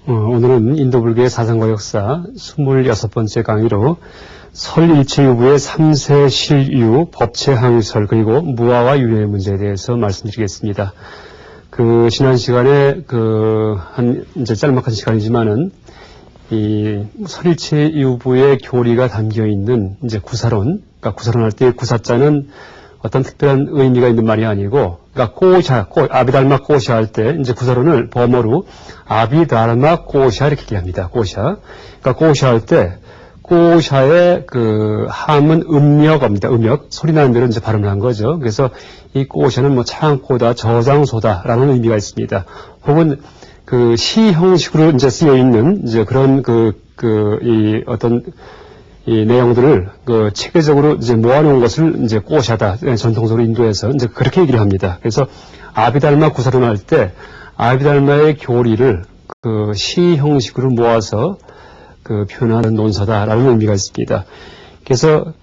오늘은 인도불교의 사상과 역사 26번째 강의로 설일체유부의 3세 실유, 법체항설 그리고 무아와 유래의 문제에 대해서 말씀드리겠습니다. 지난 시간에 이제 짤막한 시간이지만은 이 설일체유부의 교리가 담겨 있는 이제 구사론, 그러니까 구사론할 때 구사자는 어떤 특별한 의미가 있는 말이 아니고, 그러니까 아비달마 꼬샤 할 때 이제 구사론을 범어로 아비달마 꼬샤 이렇게 얘기합니다. 꼬샤. 그러니까 꼬샤 할 때 꼬샤의 함은 음역입니다. 음역. 소리 나는 대로 이제 발음을 한 거죠. 그래서 이 꼬샤는 뭐 창고다, 저장소다라는 의미가 있습니다. 혹은 시 형식으로 이제 쓰여 있는 이제 그런 이 내용들을 체계적으로 이제 모아놓은 것을 이제 꼬샤다. 전통적으로 인도에서 이제 그렇게 얘기를 합니다. 그래서 아비달마 구사론 할 때 아비달마의 교리를 시 형식으로 모아서 표현하는 논서다라는 의미가 있습니다. 그래서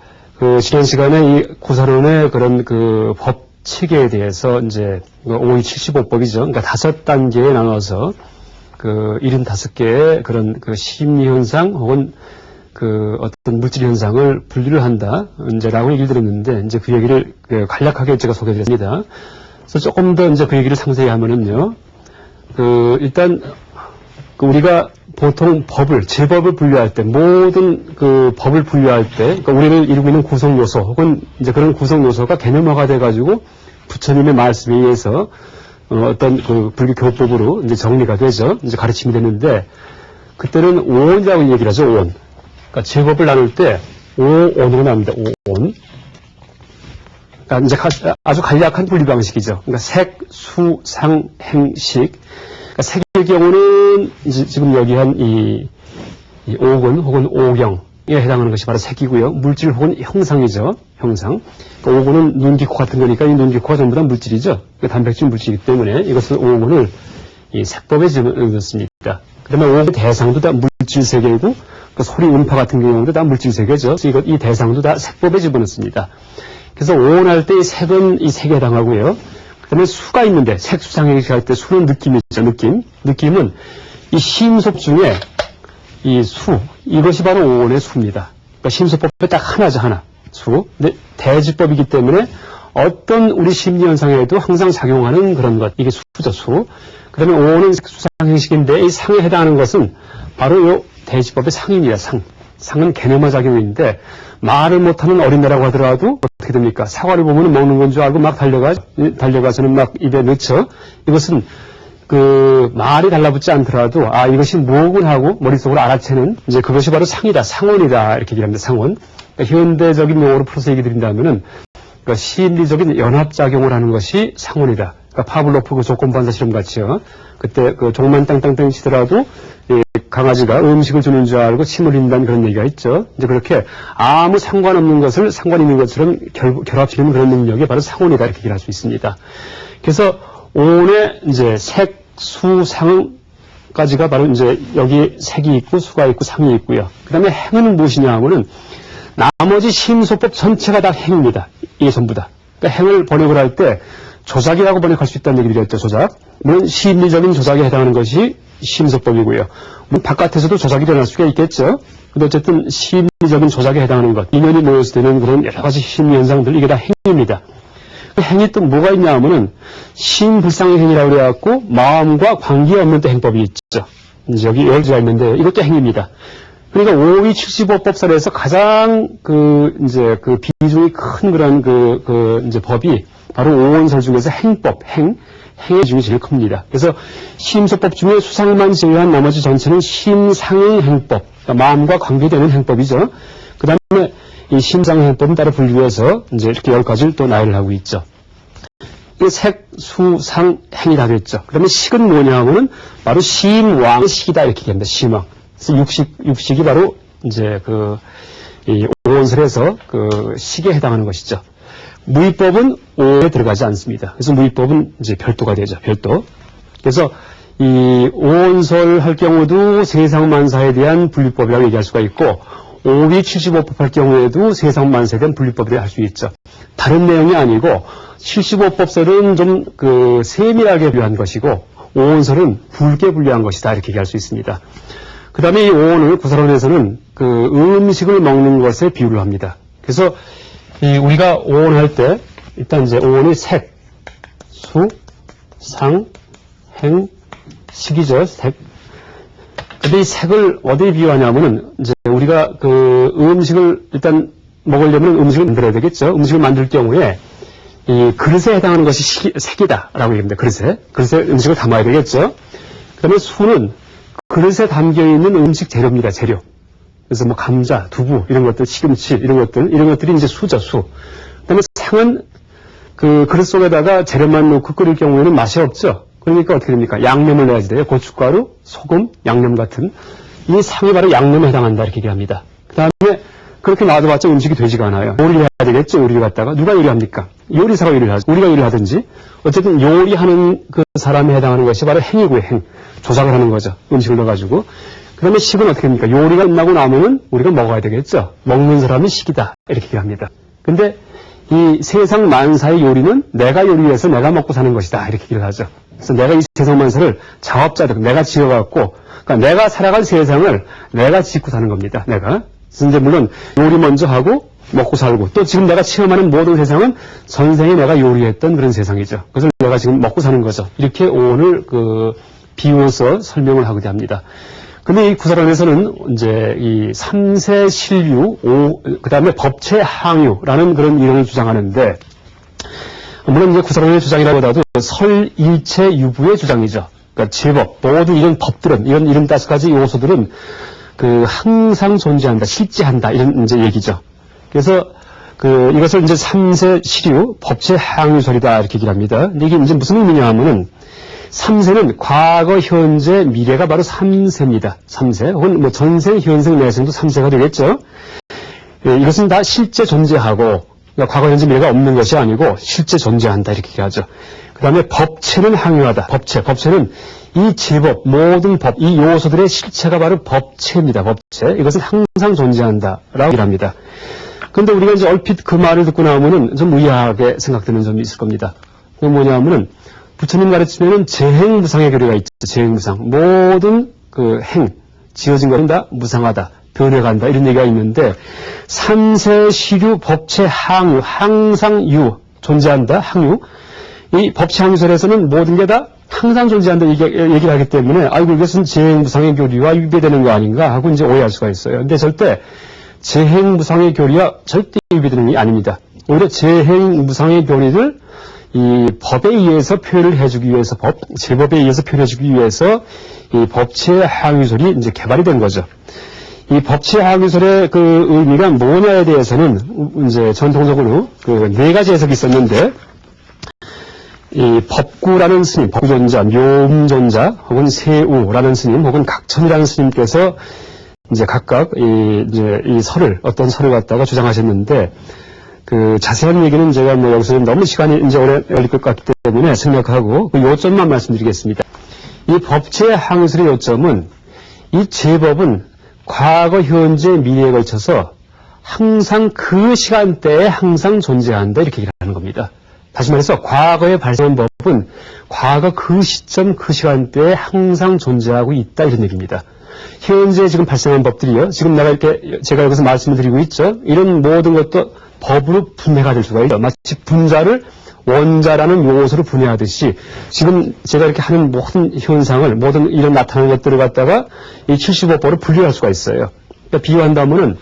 지난 시간에 이 구사론의 그런 법 체계에 대해서 이제 5.75법이죠. 그러니까 5단계에 나눠서 75개의 그런 심리 현상 혹은 어떤 물질 현상을 분류를 한다, 라고 얘기를 드렸는데, 이제 그 얘기를 간략하게 제가 소개드렸습니다. 그래서 조금 더 이제 그 얘기를 상세히 하면은요, 일단, 우리가 보통 제법을 분류할 때, 모든 법을 분류할 때, 그러니까 우리를 이루고 있는 구성 요소, 혹은 이제 그런 구성 요소가 개념화가 돼가지고, 부처님의 말씀에 의해서, 어떤 불교 교법으로 이제 정리가 되죠. 이제 가르침이 되는데, 그때는 오온이라고 얘기를 하죠, 오온. 그러니까 제법을 나눌 때 오온으로 나눕니다. 오온. 그러니까 이제 아주 간략한 분류 방식이죠. 그러니까 색, 수, 상, 행, 식. 그러니까 색의 경우는 이제 지금 여기한 이 오근 혹은 오경에 해당하는 것이 바로 색이고요. 물질 혹은 형상이죠. 형상. 그러니까 오근은 눈, 귀, 코 같은 거니까 이 눈, 귀, 코가 전부 다 물질이죠. 그러니까 단백질 물질이기 때문에 이것은 오근을 이 색법에 집어넣습니다. 그 다음에 오근의 대상도 다 물질 세계이고 소리, 음파 같은 경우도 다 물질 세계죠. 그래서 이 대상도 다 색법에 집어넣습니다. 그래서 오온할 때 이 색은 이 색에 해당하고요. 그 다음에 수가 있는데, 색, 수, 상, 행식 할 때 수는 느낌이죠, 느낌. 느낌은 이 심속 중에 이 수, 이것이 바로 오온의 수입니다. 그러니까 심소법에 딱 하나죠, 하나. 수. 근데 대지법이기 때문에 어떤 우리 심리현상에도 항상 작용하는 그런 것. 이게 수죠, 수. 그 다음에 오온은 수상행식인데 이 상에 해당하는 것은 바로 요 대지법의 상입니다. 상은 개념화 작용인데 말을 못하는 어린애라고 하더라도 어떻게 됩니까? 사과를 보면 먹는 건 줄 알고 막 달려가서는 막 입에 넣죠. 이것은 말이 달라붙지 않더라도 이것이 뭐군 하고 머릿속으로 알아채는 이제 그것이 바로 상이다. 상원이다. 이렇게 얘기합니다. 상원. 그러니까 현대적인 용어로 풀어서 얘기 드린다면은 심리적인 연합작용을 하는 것이 상원이다. 그러니까 파블로프 조건반사 실험 같이요. 그때 종만 땅땅땅 치더라도 강아지가 음식을 주는 줄 알고 침을 흘린다는 그런 얘기가 있죠. 이제 그렇게 아무 상관없는 것을 상관 있는 것처럼 결합시키는 그런 능력이 바로 상온이다 이렇게 얘기를 할 수 있습니다. 그래서 온의 이제 색, 수, 상까지가 바로 이제 여기 색이 있고 수가 있고 상이 있고요. 그 다음에 행은 무엇이냐 하면은 나머지 심소법 전체가 다 행입니다. 이게 전부 다. 그러니까 행을 번역을 할 때 조작이라고 번역할 수 있다는 얘기를 드렸죠. 조작. 물론 심리적인 조작에 해당하는 것이 심소법이고요. 물론 바깥에서도 조작이 일어날 수가 있겠죠. 근데 어쨌든 심리적인 조작에 해당하는 것, 인연이 모여서 되는 그런 여러 가지 심리 현상들, 이게 다 행입니다. 행이 또 뭐가 있냐 하면은 심불상의 행이라고 그래갖고 마음과 관계없는 또 행법이 있죠. 이제 여기 10가지가 있는데 이것도 행입니다. 그러니까 5.75법설에서 가장 이제 비중이 큰 그런 이제 법이 바로 오온설 중에서 행법, 행의 비중이 제일 큽니다. 그래서 심소법 중에 수상만 제외한 나머지 전체는 심상의 행법, 그러니까 마음과 관계되는 행법이죠. 그 다음에 이 심상의 행법은 따로 분류해서 이제 이렇게 10가지를 또 나열을 하고 있죠. 이 색, 수, 상, 행이 다 됐죠. 그 다음에 식은 뭐냐 하면은 바로 심왕의 식이다 이렇게 얘기합니다. 심왕. 그래서 육식이 바로 이제 이 오온설에서 식에 해당하는 것이죠. 무위법은 오에 들어가지 않습니다. 그래서 무위법은 이제 별도가 되죠. 별도. 그래서 이 오온설 할 경우도 세상만사에 대한 분류법이라고 얘기할 수가 있고 5.75법 할 경우에도 세상만사에 대한 분류법이라고 할 수 있죠. 다른 내용이 아니고 75법설은 좀 세밀하게 비유한 것이고 오온설은 붉게 분류한 것이다 이렇게 얘기할 수 있습니다. 그 다음에 이 오온을 구사론에서는 그 음식을 먹는 것에 비유를 합니다. 그래서 우리가 오온할 때 일단 이제 오온이 색, 수, 상, 행, 식이죠. 색. 근데 이 색을 어디에 비유하냐면은 이제 우리가 그 음식을 일단 먹으려면 음식을 만들어야 되겠죠. 음식을 만들 경우에 이 그릇에 해당하는 것이 색이다라고 얘기합니다. 그릇에 음식을 담아야 되겠죠. 그다음에 수는 그릇에 담겨 있는 음식 재료입니다. 재료. 그래서 뭐 감자, 두부 이런 것들, 시금치 이런 것들이 이제 수죠. 수. 그다음에 상은 그 그릇 속에다가 재료만 넣고 끓일 경우에는 맛이 없죠. 그러니까 어떻게 됩니까? 양념을 내야지 돼요. 고춧가루, 소금, 양념 같은 이 상이 바로 양념에 해당한다 이렇게 얘기합니다. 그다음에 그렇게 놔둬봤자 음식이 되지가 않아요. 요리를 해야 되겠죠. 요리를 갖다가 누가 요리합니까? 요리사가 요리를 하죠. 우리가 요리를 하든지 어쨌든 요리하는 그 사람에 해당하는 것이 바로 행이고요. 행. 조작을 하는 거죠. 음식을 넣어가지고. 그 다음에 식은 어떻게 합니까? 요리가 끝나고 나면은 우리가 먹어야 되겠죠. 먹는 사람이 식이다 이렇게 얘기합니다. 근데 이 세상 만사의 요리는 내가 요리해서 내가 먹고 사는 것이다 이렇게 얘기를 하죠. 그래서 내가 이 세상 만사를 자업자득 내가 지어갖고 그러니까 내가 살아갈 세상을 내가 짓고 사는 겁니다. 내가. 그래서 이제 물론 요리 먼저 하고 먹고 살고 또 지금 내가 체험하는 모든 세상은 전생에 내가 요리했던 그런 세상이죠. 그래서 내가 지금 먹고 사는 거죠. 이렇게 오늘 그 비유해서 설명을 하고자 합니다. 근데 이 구사론에서는 이제 이 삼세 실유, 그 다음에 법체 항유라는 그런 이론을 주장하는데, 물론 이제 구사론의 주장이라보다도 설일체 유부의 주장이죠. 그러니까 제법, 모든 이런 법들은, 이런 5가지 요소들은 그 항상 존재한다, 실제한다, 이런 이제 얘기죠. 그래서 이것을 이제 삼세 실유, 법체 항유설이다, 이렇게 얘기를 합니다. 근데 이게 이제 무슨 의미냐 하면은, 삼세는 과거, 현재, 미래가 바로 삼세입니다. 삼세. 혹은 뭐 전생, 현생, 내생도 삼세가 되겠죠. 예, 이것은 다 실제 존재하고, 그러니까 과거, 현재, 미래가 없는 것이 아니고 실제 존재한다. 이렇게 얘기하죠. 그 다음에 법체는 항유하다. 법체는 이 제법, 모든 법, 이 요소들의 실체가 바로 법체입니다. 법체. 이것은 항상 존재한다. 라고 얘기를 합니다. 그런데 우리가 이제 얼핏 그 말을 듣고 나오면은 좀 의아하게 생각되는 점이 있을 겁니다. 그게 뭐냐 하면은 부처님 가르치면은 재행무상의 교리가 있죠. 재행무상. 모든 그 행, 지어진 것은 다 무상하다. 변해간다. 이런 얘기가 있는데, 삼세 시류 법체 항유, 항상 유, 존재한다. 항유. 이 법체 항유설에서는 모든 게 다 항상 존재한다. 얘기를 하기 때문에, 아이고, 이것은 재행무상의 교리와 위배되는 거 아닌가 하고 이제 오해할 수가 있어요. 근데 절대 재행무상의 교리와 절대 위배되는 게 아닙니다. 오히려 재행무상의 교리를 이 법에 의해서 표현을 해주기 위해서 제법에 의해서 표현해주기 위해서 이 법체 항유설이 이제 개발이 된 거죠. 이 법체 항유설의 그 의미가 뭐냐에 대해서는 이제 전통적으로 그 4가지 해석이 있었는데, 이 법구라는 스님, 법구존자, 묘음존자, 혹은 세우라는 스님, 혹은 각천이라는 스님께서 이제 각각 이 설을, 어떤 설을 갖다가 주장하셨는데, 그 자세한 얘기는 제가 뭐 여기서 너무 시간이 이제 오래 걸릴 것 같기 때문에 생략하고 그 요점만 말씀드리겠습니다. 이 법체 항유설의 요점은 이 제법은 과거, 현재, 미래에 걸쳐서 항상 그 시간대에 항상 존재한다 이렇게 얘기하는 겁니다. 다시 말해서 과거에 발생한 법은 과거 그 시점 그 시간대에 항상 존재하고 있다 이런 얘기입니다. 현재 지금 발생한 법들이요. 지금 제가 여기서 말씀을 드리고 있죠. 이런 모든 것도 법으로 분해가 될 수가 있죠. 마치 분자를 원자라는 요소로 분해하듯이 지금 제가 이렇게 하는 모든 현상을, 모든 이런 나타나는 것들을 갖다가 이 75법으로 분류할 수가 있어요. 그러니까 비유한다면은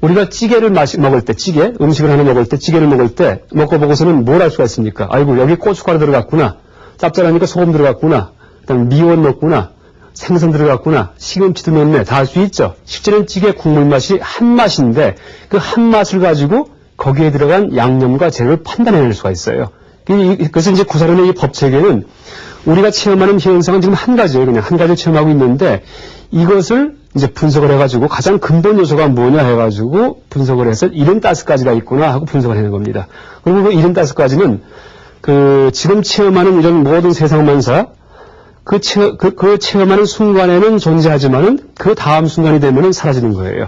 우리가 찌개를 먹을 때, 음식을 하나 먹을 때, 찌개를 먹을 때 먹고 보고서는 뭘 할 수가 있습니까? 아이고, 여기 고춧가루 들어갔구나. 짭짤하니까 소금 들어갔구나. 그다음에 미원 넣었구나. 생선 들어갔구나. 시금치도 넣었네. 다 할 수 있죠. 실제는 찌개 국물 맛이 한 맛인데 그 한 맛을 가지고 거기에 들어간 양념과 재료를 판단해낼 수가 있어요. 그래서 이제 구사론의 이 법체계는 우리가 체험하는 현상은 지금 한 가지예요. 그냥 한 가지를 체험하고 있는데 이것을 이제 분석을 해가지고 가장 근본 요소가 뭐냐 해가지고 분석을 해서 75가지가 있구나 하고 분석을 해낸 겁니다. 그리고 그 75가지는 그 지금 체험하는 이런 모든 세상만사 그 체험하는 순간에는 존재하지만은 그 다음 순간이 되면은 사라지는 거예요.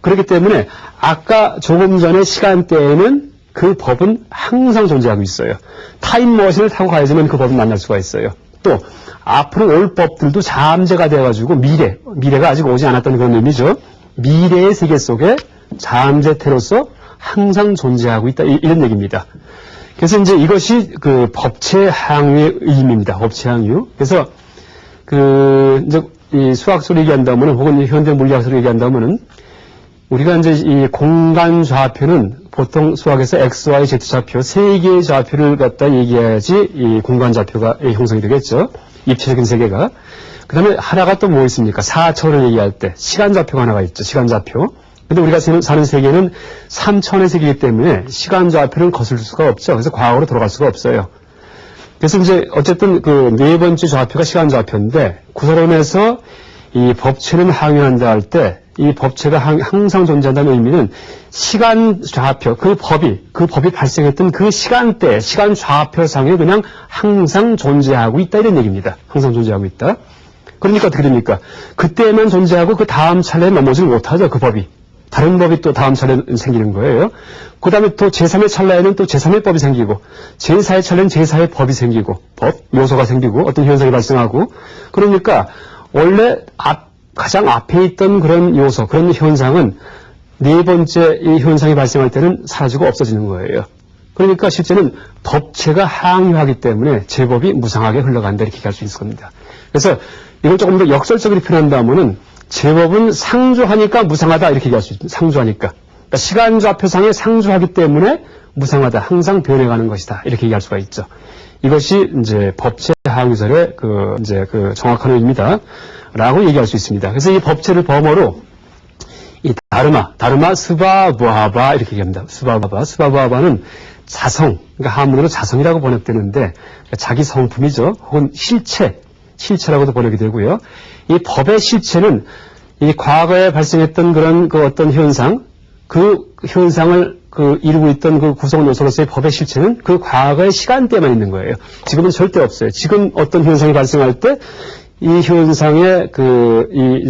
그렇기 때문에 아까 조금 전의 시간대에는 그 법은 항상 존재하고 있어요. 타임머신을 타고 가야지만 그 법은 만날 수가 있어요. 또 앞으로 올 법들도 잠재가 돼가지고 미래가 아직 오지 않았다는 그런 의미죠. 미래의 세계 속에 잠재태로서 항상 존재하고 있다, 이런 얘기입니다. 그래서 이제 이것이 그 법체 항유의 의미입니다. 법체 항유. 그래서 이제 이 수학적으로 얘기한다면은, 혹은 현대 물리학적으로 얘기한다면은, 우리가 이제 이 공간 좌표는 보통 수학에서 x, y, z 좌표, 세 개의 좌표를 갖다 얘기해야지 이 공간 좌표가 형성이 되겠죠. 입체적인 세계가. 그 다음에 하나가 또 뭐 있습니까? 4차원을 얘기할 때 시간 좌표가 하나가 있죠. 시간 좌표. 근데 우리가 사는 세계는 3차원의 세계이기 때문에 시간 좌표는 거슬 수가 없죠. 그래서 과거로 돌아갈 수가 없어요. 그래서 이제 어쨌든 그 네 번째 좌표가 시간 좌표인데, 구설론에서 이 법체는 항유한다 할 때 이 법체가 항상 존재한다는 의미는 시간 좌표, 그 법이 발생했던 그 시간대, 시간 좌표상에 그냥 항상 존재하고 있다, 이런 얘기입니다. 항상 존재하고 있다. 그러니까 어떻게 됩니까? 그때만 존재하고 그 다음 차례에 넘어지를 못하죠, 그 법이. 다른 법이 또 다음 차례에 생기는 거예요. 그 다음에 또 제3의 찰나에는 또 제3의 법이 생기고, 제4의 찰나에는 제4의 법이 생기고, 요소가 생기고, 어떤 현상이 발생하고, 그러니까 원래 가장 앞에 있던 그런 요소, 그런 현상은 네 번째 이 현상이 발생할 때는 사라지고 없어지는 거예요. 그러니까 실제는 법체가 항유하기 때문에 제법이 무상하게 흘러간다, 이렇게 얘기할 수 있을 겁니다. 그래서 이걸 조금 더 역설적으로 표현한다면은 제법은 상조하니까 무상하다, 이렇게 얘기할 수 있습니다. 상조하니까. 그러니까 시간 좌표상에 상조하기 때문에 무상하다, 항상 변해가는 것이다, 이렇게 얘기할 수가 있죠. 이것이 이제 법체 항유설의 정확한 의미다 라고 얘기할 수 있습니다. 그래서 이 법체를 범어로 이 다르마 스바부하바 이렇게 얘기합니다. 스바부하바는 자성, 그러니까 한문으로 자성이라고 번역되는데 자기 성품이죠. 혹은 실체라고도 번역이 되고요. 이 법의 실체는 이 과거에 발생했던 그런 그 어떤 현상, 그 현상을 이루고 있던 그 구성 요소로서의 법의 실체는 그 과거의 시간대만 있는 거예요. 지금은 절대 없어요. 지금 어떤 현상이 발생할 때 이 현상에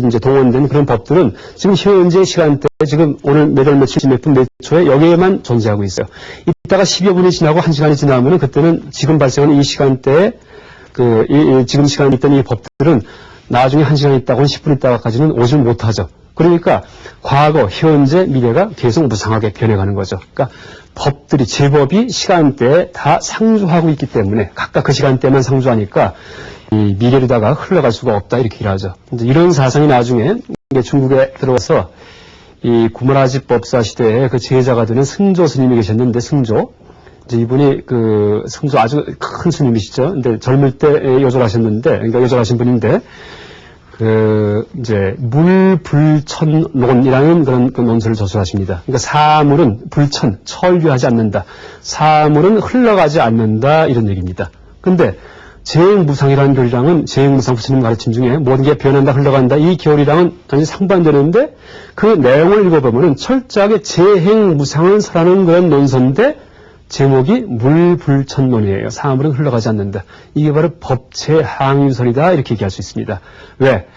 이제 동원된 그런 법들은 지금 현재 시간대, 지금 오늘 몇 월 며칠 몇 분 몇 초에 여기에만 존재하고 있어요. 이따가 10여 분이 지나고 1시간이 지나면은 그때는 지금 발생하는 이 시간대에 지금 시간에 있던 이 법들은 나중에 1시간 있다고 10분 있다가까지는 오질 못하죠. 그러니까 과거, 현재, 미래가 계속 무상하게 변해가는 거죠. 그러니까 법들이, 제법이 시간대에 다 상주하고 있기 때문에 각각 그 시간대만 상주하니까 이 미래로다가 흘러갈 수가 없다, 이렇게 일하죠. 이런 사상이 나중에 중국에 들어와서 이 구마라지 법사 시대에 그 제자가 되는 승조 스님이 계셨는데, 승조. 이제 이분이 승조 아주 큰 스님이시죠. 근데 젊을 때 요절하셨는데, 그러니까 요절하신 분인데, 이제 물불천론이라는 그런 논설을 저술하십니다. 그러니까 사물은 천류하지 않는다. 사물은 흘러가지 않는다, 이런 얘기입니다. 근데 재행무상이라는 교리랑은, 재행무상 부처님 가르침 중에 모든 게 변한다, 흘러간다, 이 교리랑은 완전히 상반되는데, 그 내용을 읽어보면 철저하게 재행무상을 설하는 그런 논설인데, 제목이 물불천론이에요. 사물은 흘러가지 않는다. 이게 바로 법체 항유설이다, 이렇게 얘기할 수 있습니다. 왜?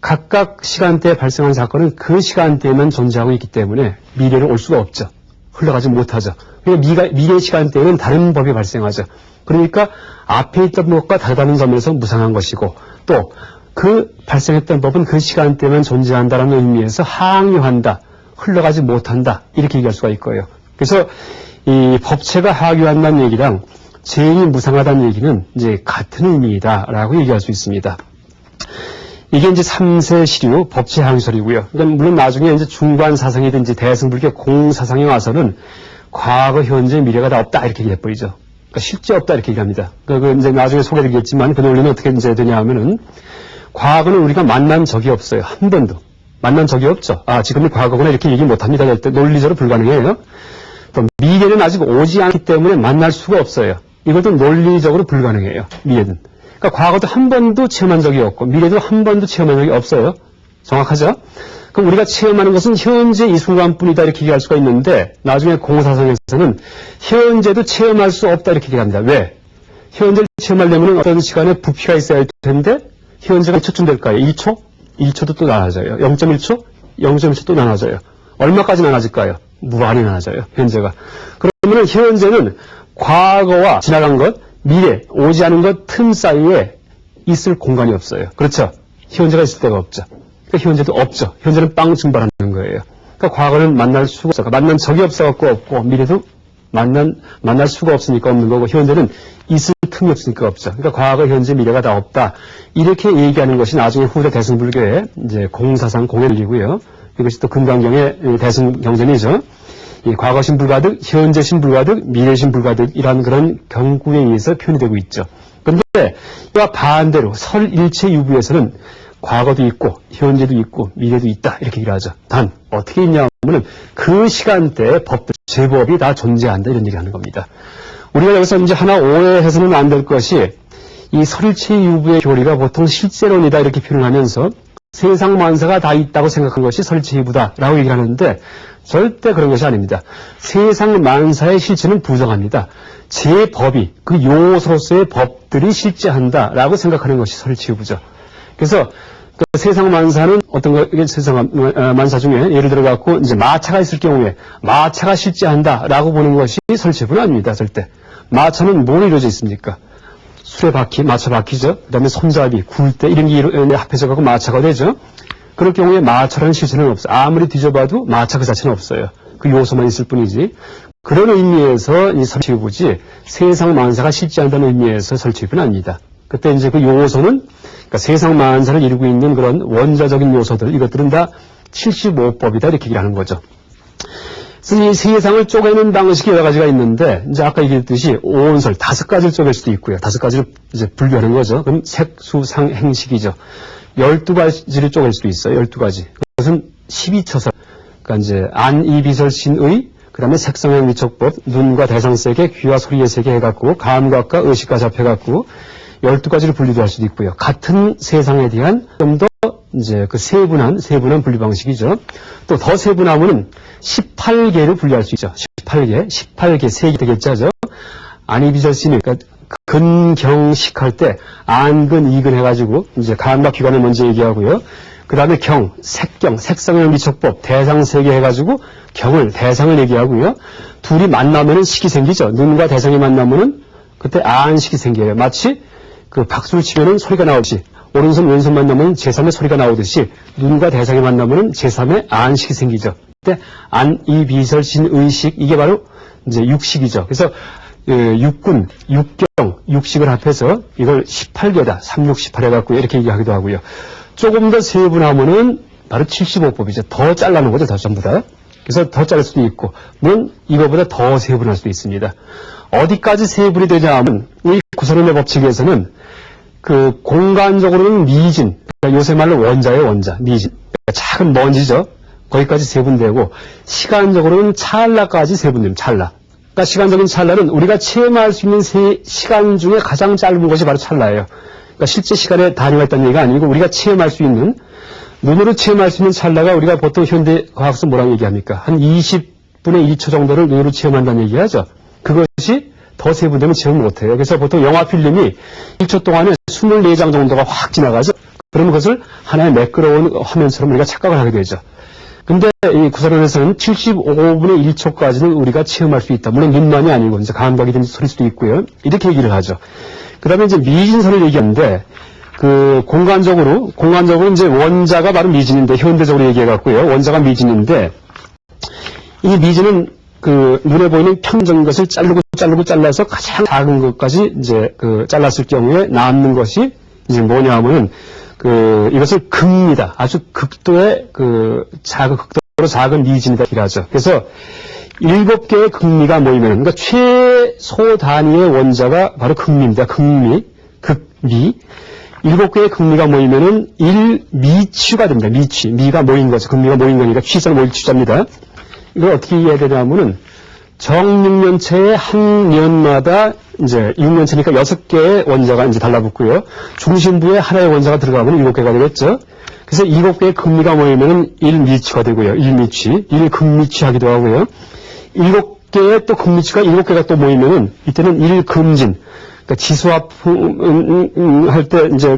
각각 시간대에 발생한 사건은 그 시간대에만 존재하고 있기 때문에 미래로 올 수가 없죠. 흘러가지 못하죠. 그러니까 미래 시간대에는 다른 법이 발생하죠. 그러니까 앞에 있던 것과 다르다는 점에서 무상한 것이고, 또 그 발생했던 법은 그 시간대에만 존재한다는 의미에서 항유한다, 흘러가지 못한다, 이렇게 얘기할 수가 있고요. 그래서 이 법체가 항유한다는 얘기랑 재행이 무상하다는 얘기는 이제 같은 의미이다라고 얘기할 수 있습니다. 이게 이제 3세 시류 법체 항유설이고요. 그러니까 물론 나중에 이제 중관 사상이든지 대승불교 공사상에 와서는 과거, 현재, 미래가 다 없다, 이렇게 얘기해버리죠. 그러니까 실제 없다, 이렇게 얘기합니다. 그러니까 이제 나중에 소개드리겠지만 그 논리는 어떻게 이제 되냐 하면은, 과거는 우리가 만난 적이 없어요. 한 번도. 만난 적이 없죠. 지금은 과거구나, 이렇게 얘기 못 합니다. 논리적으로 불가능해요. 또 미래는 아직 오지 않기 때문에 만날 수가 없어요. 이것도 논리적으로 불가능해요. 미래는. 그러니까 과거도 한 번도 체험한 적이 없고 미래도 한 번도 체험한 적이 없어요. 정확하죠? 그럼 우리가 체험하는 것은 현재 이 순간뿐이다, 이렇게 얘기할 수가 있는데, 나중에 공사상에서는 현재도 체험할 수 없다, 이렇게 얘기합니다. 왜? 현재를 체험하려면 어떤 시간에 부피가 있어야 할 텐데 현재가 2초쯤 될까요? 1초? 1초도 또 나눠져요. 0.1초? 0.1초 또 나눠져요. 얼마까지 나눠질까요? 무한히 나눠져요, 현재가. 그러면 현재는 과거와 지나간 것, 미래, 오지 않은 것 틈 사이에 있을 공간이 없어요. 그렇죠? 현재가 있을 데가 없죠. 그러니까 현재도 없죠. 현재는 빵 증발하는 거예요. 그러니까 과거는 만날 수가 없어. 만난 적이 없어갖고 없고, 미래도 만날 수가 없으니까 없는 거고, 현재는 있을 틈이 없으니까 없죠. 그러니까 과거, 현재, 미래가 다 없다. 이렇게 얘기하는 것이 나중에 후대 대승불교의 이제 공사상 공연이고요. 이것이 또 금강경의 대승경전이죠. 이 과거신 불가득, 현재신 불가득, 미래신 불가득이라는 그런 경구에 의해서 표현이 되고 있죠. 그런데 이와 반대로 설일체유부에서는 과거도 있고 현재도 있고 미래도 있다 이렇게 얘기를 하죠. 단 어떻게 있냐 하면은 그 시간대에 법들, 제법이 다 존재한다 이런 얘기를 하는 겁니다. 우리가 여기서 이제 하나 오해해서는 안 될 것이 이 설일체유부의 교리가 보통 실제론이다 이렇게 표현하면서 세상 만사가 다 있다고 생각한 것이 설일체유부다라고 얘기를 하는데 절대 그런 것이 아닙니다. 세상 만사의 실체는 부정합니다. 제 법이 그 요소로서의 법들이 실제한다라고 생각하는 것이 설일체유부죠. 그래서 그 세상 만사는 어떤 거 세상 만사 중에 예를 들어 갖고 이제 마차가 있을 경우에 마차가 실제한다라고 보는 것이 설일체유부는 아닙니다. 절대. 마차는 뭐로 이루어져 있습니까? 수레바퀴, 마차 바퀴죠. 그 다음에 손잡이, 굴대 이런 게 합해져 갖고 마차가 되죠. 그럴 경우에 마차라는 실체는 없어요. 아무리 뒤져봐도 마차 그 자체는 없어요. 그 요소만 있을 뿐이지. 그런 의미에서 이 설일체유부지 세상 만사가 실제한다는 의미에서 설일체유부는 아닙니다. 그때 이제 그 요소는 그러니까 세상 만사를 이루고 있는 그런 원자적인 요소들 이것들은 다 75법이다 이렇게 얘기를 하는 거죠. 그래서 이 세상을 쪼개는 방식이 여러 가지가 있는데 이제 아까 얘기했듯이 오온설 5가지를 쪼갤 수도 있고요. 5가지를 이제 분류하는 거죠. 그럼 색수상행식이죠. 12가지를 쪼갤 수도 있어요. 12가지. 그것은 12처설. 그러니까 이제 안이비설신의, 그 다음에 색성행 미촉법, 눈과 대상세계, 귀와 소리의 세계 해갖고, 감각과 의식과 잡혀갖고, 12가지를 분류도 할 수도 있고요. 같은 세상에 대한 좀 더 이제 그 세분한 분류 방식이죠. 또 더 세분하면은 18개를 분류할 수 있죠. 18개, 세개 되겠죠. 안이비설신, 그러니까 근경식 할 때 안근, 이근 해가지고 이제 감각 기관을 먼저 얘기하고요. 그 다음에 경, 색경, 색성형 미촉법, 대상 세계 해가지고 경을, 대상을 얘기하고요. 둘이 만나면은 식이 생기죠. 눈과 대상이 만나면은 그때 안식이 생겨요. 마치 그 박수를 치면은 소리가 나오듯이 오른손 왼손 만나면 제3의 소리가 나오듯이 눈과 대상이 만나면은 제3의 안식이 생기죠. 그때 안이비설신 의식 이게 바로 이제 육식이죠. 그래서 육군, 육경, 육식을 합해서 이걸 18개다. 3618 해갖고 이렇게 얘기하기도 하고요. 조금 더 세분하면은 바로 75법이죠. 더 잘라놓은 거죠. 더 전부 다. 그래서 더 자를 수도 있고, 물론 이거보다 더 세분할 수도 있습니다. 어디까지 세분이 되냐 하면, 이 구설론의 법칙에서는 그 공간적으로는 미진, 그러니까 요새 말로 원자예요, 원자. 미진. 그러니까 작은 먼지죠. 거기까지 세분되고, 시간적으로는 찰나까지 세분됩니다. 찰나. 그러니까 시간적인 찰나는 우리가 체험할 수 있는 시간 중에 가장 짧은 것이 바로 찰나예요. 그러니까 실제 시간에 단위가 있다는 얘기가 아니고 우리가 체험할 수 있는, 눈으로 체험할 수 있는 찰나가 우리가 보통 현대 과학에서 뭐라고 얘기합니까? 한 20분의 1초 정도를 눈으로 체험한다는 얘기하죠. 그것이 더 세분되면 체험 못해요. 그래서 보통 영화 필름이 1초 동안에 24장 정도가 확 지나가죠. 그러면 그것을 하나의 매끄러운 화면처럼 우리가 착각을 하게 되죠. 근데 이 구설론에서는 75분의 1초까지는 우리가 체험할 수 있다. 물론 눈만이 아니고 이제 감각이 된 소리일 수도 있고요. 이렇게 얘기를 하죠. 그 다음에 이제 미진설을 얘기하는데, 그 공간적으로 이제 원자가 바로 미진인데, 현대적으로 얘기해갖고요. 원자가 미진인데, 이 미진은 그 눈에 보이는 평정인 것을 잘라서 가장 작은 것까지 이제 그 잘랐을 경우에 남는 것이 이제 뭐냐 하면은 이것을 극미다. 아주 극도의 극도로 작은 미진이다. 이라죠. 그래서 7개의 극미가 모이면, 그러니까 최소 단위의 원자가 바로 극미입니다. 극미. 7개의 극미가 모이면은 1미취가 됩니다. 미취. 미가 모인 거죠. 극미가 모인 거니까 취자는 모일 취자입니다. 이걸 어떻게 이해해야 되냐면은 정 6년체의 한 년마다 이제 6년체니까 6개의 원자가 이제 달라붙고요. 중심부에 하나의 원자가 들어가면 7개가 되겠죠. 그래서 7개의 극미가 모이면은 1미취가 되고요. 1미취, 1극미취 하기도 하고요. 7개의 또 극미취가 7개가 또 모이면은 이때는 1금진. 그러니까 지수합 할 때 이제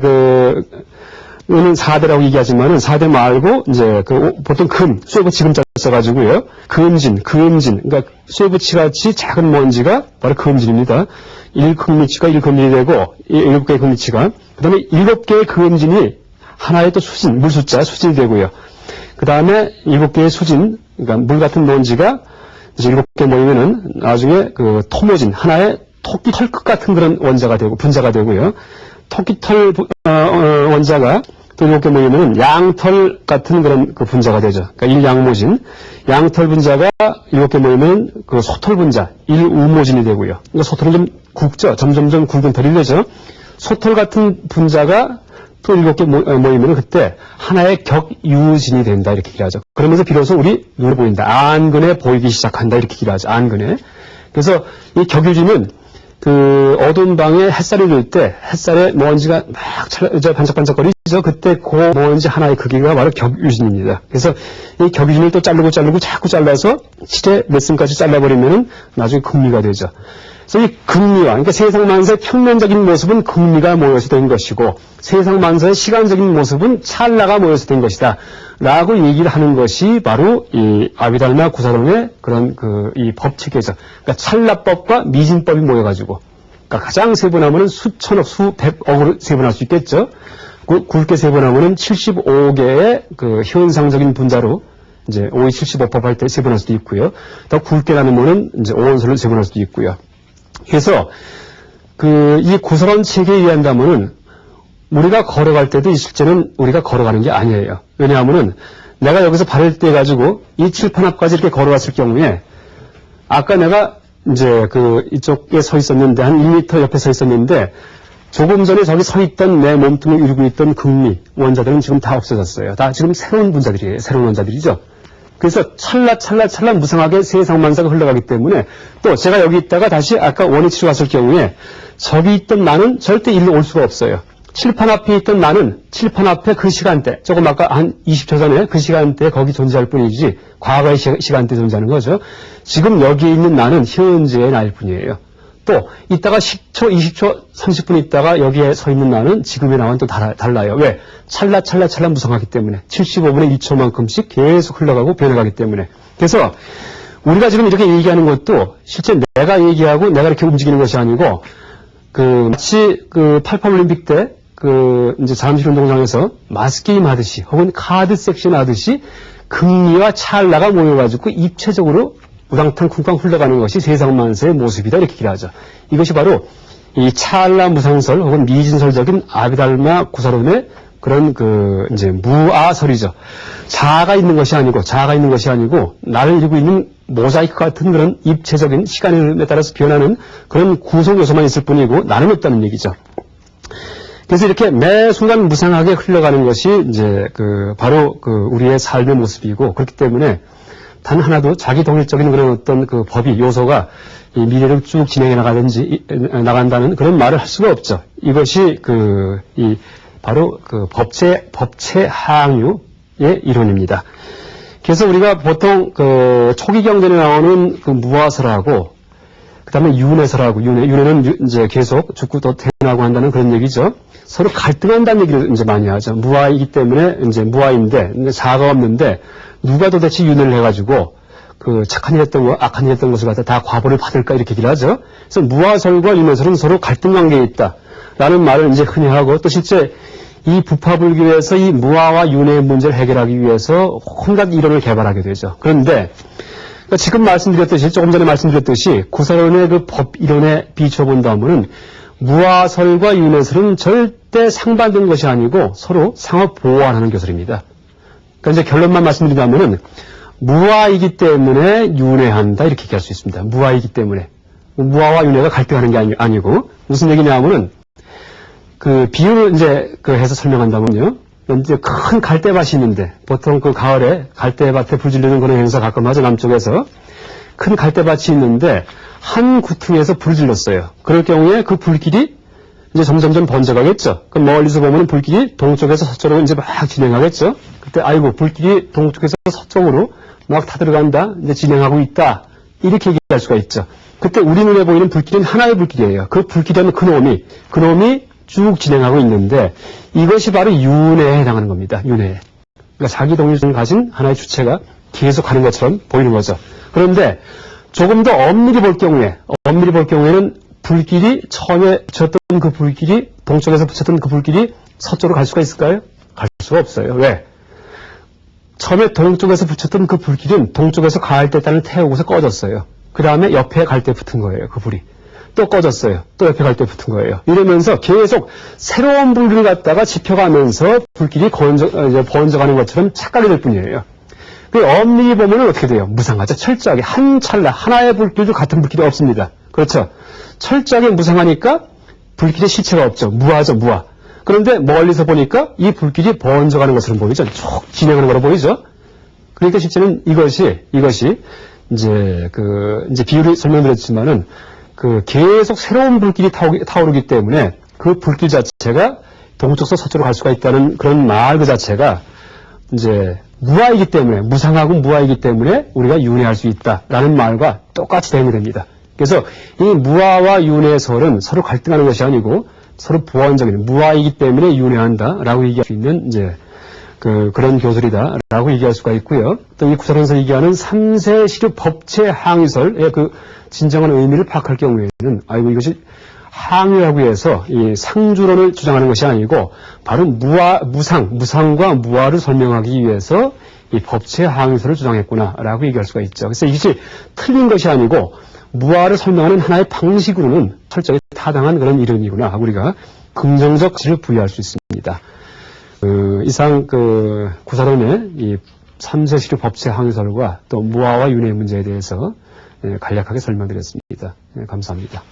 이거는 4대라고 얘기하지만은 4대 말고 이제 보통 쇠붙이 금자 써가지고요. 금진. 그러니까 쇠붙이 같이 작은 먼지가 바로 금진입니다. 1금리치가 1금리 되고 7개의 금리치가 그 다음에 7개의 금진이 하나의 또 수진, 수진이 되고요. 그 다음에 7개의 수진, 그러니까 물 같은 먼지가 이제 7개 모이면은 나중에 토모진, 하나의 토끼 털끝 같은 그런 원자가 되고, 분자가 되고요. 토끼 털, 원자가 또 7개 모이면은 양털 같은 그런 분자가 되죠. 그러니까 1양모진. 양털 분자가 7개 모이면 소털 분자, 1우모진이 되고요. 그러니까 소털은 좀 굵죠? 점점점 굵은 털이 되죠? 소털 같은 분자가 또 7개 모이면 그때 하나의 격유진이 된다 이렇게 얘기하죠. 그러면서 비로소 우리 눈에 보인다. 안근에 보이기 시작한다 이렇게 얘기하죠. 안근에. 그래서 이 격유진은 어두운 방에 햇살이 들 때 햇살에 먼지가 막 반짝반짝거리죠. 그때 그 먼지 하나의 크기가 바로 격유진입니다. 그래서 이 격유진을 또 자르고 자꾸 잘라서 실에 몇 씀까지 잘라버리면 나중에 금리가 되죠. 그래서 이 금리와, 그러니까 세상 만사의 평면적인 모습은 금리가 모여서 된 것이고, 세상 만사의 시간적인 모습은 찰나가 모여서 된 것이다. 라고 얘기를 하는 것이 바로 이 아비달마 구사론의 그런 이 법체계죠. 그러니까 찰나법과 미진법이 모여가지고, 그러니까 가장 세분하면은 수천억, 수백억으로 세분할 수 있겠죠. 굵게 세분하면은 75개의 현상적인 분자로 이제 5.75법 할 때 세분할 수도 있고요. 더 굵게 나누면은 이제 오원설로 세분할 수도 있고요. 그래서 이 구설원 체계에 의한다면은 우리가 걸어갈 때도 실제는 우리가 걸어가는 게 아니에요. 왜냐하면은 내가 여기서 발을 떼가지고 이 칠판 앞까지 이렇게 걸어왔을 경우에 아까 내가 이제 이쪽에 서 있었는데 한 1m 옆에 서 있었는데 조금 전에 저기 서 있던 내 몸통을 이루고 있던 금리 원자들은 지금 다 없어졌어요. 다 지금 새로운 분자들이에요. 새로운 원자들이죠. 그래서 찰나 무상하게 세상 만사가 흘러가기 때문에 또 제가 여기 있다가 다시 아까 원위치로 갔을 경우에 저기 있던 나는 절대 일로 올 수가 없어요. 칠판 앞에 있던 나는 칠판 앞에 그 시간대, 조금 아까 한 20초 전에 그 시간대에 거기 존재할 뿐이지 과거의 시간대에 존재하는 거죠. 지금 여기에 있는 나는 현재의 나일 뿐이에요. 또 이따가 10초, 20초, 30분 있다가 여기에 서 있는 나는 지금의 나와는 또 달라요. 왜? 찰나 무성하기 때문에 75분의 2초만큼씩 계속 흘러가고 변해가기 때문에. 그래서 우리가 지금 이렇게 얘기하는 것도 실제 내가 얘기하고 내가 이렇게 움직이는 것이 아니고 마치 88 올림픽 때 이제 잠실 운동장에서 마스게임 하듯이 혹은 카드 섹션 하듯이 금리와 찰나가 모여가지고 입체적으로 우당탕 쿵쾅 흘러가는 것이 세상 만사의 모습이다 이렇게 얘기를 하죠. 이것이 바로 이 찰나 무상설 혹은 미진설적인 아비달마 구사론의 그런 이제 무아설이죠. 자아가 있는 것이 아니고 나를 이루고 있는 모자이크 같은 그런 입체적인 시간의 흐름에 따라서 변하는 그런 구성 요소만 있을 뿐이고 나는 없다는 얘기죠. 그래서 이렇게 매 순간 무상하게 흘러가는 것이 이제 바로 우리의 삶의 모습이고 그렇기 때문에 단 하나도 자기 독립적인 그런 어떤 법이 요소가 이 미래를 쭉 진행해 나간다는 그런 말을 할 수가 없죠. 이것이 바로 법체 하항유의 이론입니다. 그래서 우리가 보통 초기 경전에 나오는 무아설하고 그다음에 윤회설하고 윤회는 이제 계속 죽고 또 태어나고 한다는 그런 얘기죠. 서로 갈등한다는 얘기를 이제 많이 하죠. 무아이기 때문에 이제 무아인데 자아가 없는데 누가 도대체 윤회를 해가지고 착한 일 했던 거, 악한 일 했던 것을 갖다 다 과보를 받을까 이렇게 얘기를 하죠. 그래서 무아설과 윤회설은 서로 갈등 관계에 있다라는 말을 이제 흔히 하고 또 실제 이 부파불교에서 이 무아와 윤회의 문제를 해결하기 위해서 온갖 이론을 개발하게 되죠. 그런데 지금 조금 전에 말씀드렸듯이 구사론의 법 이론에 비춰본다면은 무아설과 윤회설은 절대 상반된 것이 아니고 서로 상호 보완하는 교설입니다. 그러니까 이제 결론만 말씀드리자면은 무아이기 때문에 윤회한다 이렇게 얘기할 수 있습니다. 무아이기 때문에 무아와 윤회가 갈등하는 게 아니고 무슨 얘기냐면은 비유를 이제 해서 설명한다면요. 이제 큰 갈대밭이 있는데 보통 가을에 갈대밭에 불 지르는 그런 행사 가끔 하죠. 남쪽에서 큰 갈대밭이 있는데 한 구퉁에서 불을 질렀어요. 그럴 경우에 그 불길이 이제 점점점 번져가겠죠. 그럼 멀리서 보면 불길이 동쪽에서 서쪽으로 이제 막 진행하겠죠. 그때 아이고 불길이 동쪽에서 서쪽으로 막 타들어간다. 이제 진행하고 있다. 이렇게 얘기할 수가 있죠. 그때 우리 눈에 보이는 불길은 하나의 불길이에요. 그 불길이라는 그놈이 쭉 진행하고 있는데 이것이 바로 윤회에 해당하는 겁니다. 윤회. 그러니까 자기 독립성을 가진 하나의 주체가 계속 가는 것처럼 보이는 거죠. 그런데 조금 더 엄밀히 볼 경우에는 불길이 처음에 붙였던 그 불길이 동쪽에서 붙였던 그 불길이 서쪽으로 갈 수가 있을까요? 갈 수가 없어요. 왜? 처음에 동쪽에서 붙였던 그 불길은 동쪽에서 가을 때 땅을 태우고서 꺼졌어요. 그 다음에 옆에 갈 때 붙은 거예요. 그 불이. 또 꺼졌어요. 또 옆에 갈 때 붙은 거예요. 이러면서 계속 새로운 불길을 갖다가 지펴가면서 불길이 번져가는 것처럼 착각이 될 뿐이에요. 그 엄밀히 보면 어떻게 돼요? 무상하죠. 철저하게 한 찰나 하나의 불길도 같은 불길이 없습니다. 그렇죠? 철저하게 무상하니까 불길의 실체가 없죠. 무하죠. 무하. 그런데 멀리서 보니까 이 불길이 번져가는 것처럼 보이죠. 쭉 진행하는 거로 보이죠. 그러니까 실제는 이것이 이제 비유를 설명드렸지만은 계속 새로운 불길이 타오르기 때문에 그 불길 자체가 동쪽서 서쪽으로 갈 수가 있다는 그런 말 그 자체가 이제 무아이기 때문에, 무상하고 무아이기 때문에 우리가 윤회할 수 있다라는 말과 똑같이 대응이 됩니다. 그래서 이 무아와 윤회의 설은 서로 갈등하는 것이 아니고 서로 보완적인 무아이기 때문에 윤회한다라고 얘기할 수 있는 그런 교설이다라고 얘기할 수가 있고요. 또 이 구설에서 얘기하는 삼세 시류 법체 항의설의 그 진정한 의미를 파악할 경우에는 이것이 항의하기 위해서 이 상주론을 주장하는 것이 아니고 바로 무상과 무아를 설명하기 위해서 이 법체 항의설을 주장했구나라고 얘기할 수가 있죠. 그래서 이것이 틀린 것이 아니고 무아를 설명하는 하나의 방식으로는 철저히 타당한 그런 이름이구나 하고 우리가 긍정적 가치를 부여할 수 있습니다. 이상 구사론의 이 삼세시류 법체 항의설과 또 무아와 윤회 문제에 대해서 간략하게 설명드렸습니다. 감사합니다.